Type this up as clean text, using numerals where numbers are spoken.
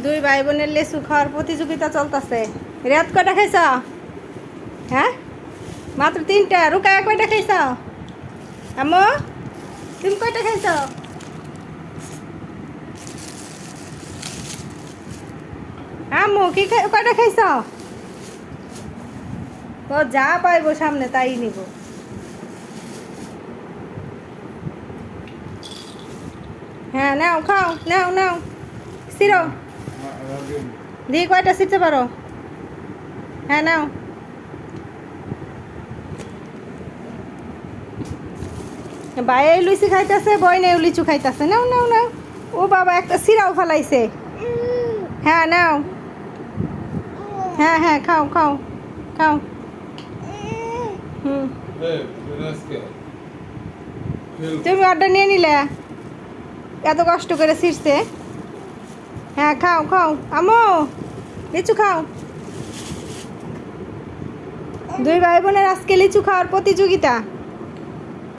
দুই ভাই বোনের লেচু খাওয়ার প্রতিযোগিতা চলতেছে। রেয়াত কয়টা খাইছ? হ্যাঁ, মাত্র 3টা। রুকায়া কয়টা খাইছ? আম্মু তুমি কয়টা খাইছ? আম্মু কয়টা খাইছ? ও যা পাইবো সামনে তাই নিব। হ্যাঁ নাও, খাও, নাও নাও, সিরো দি কয়টা ছিটতে পারো। হ্যাঁ নাও। ভাই এই লুচি খাইতেছে, বই নেই লিচু খাইতেছে। নাও নাও নাও। ও বাবা, একটা সিরাও ফালাইছে। হ্যাঁ নাও। হ্যাঁ হ্যাঁ, খাও খাও খাও। হুম, তুমি অর্ডার নিয়ে নিলে, এত কষ্ট করে ছিঁড়ছে। হ্যাঁ খাও খাও আম্মু, লিচু খাও। দুই ভাই বোনের আজকে লিচু খাওয়ার প্রতিযোগিতা।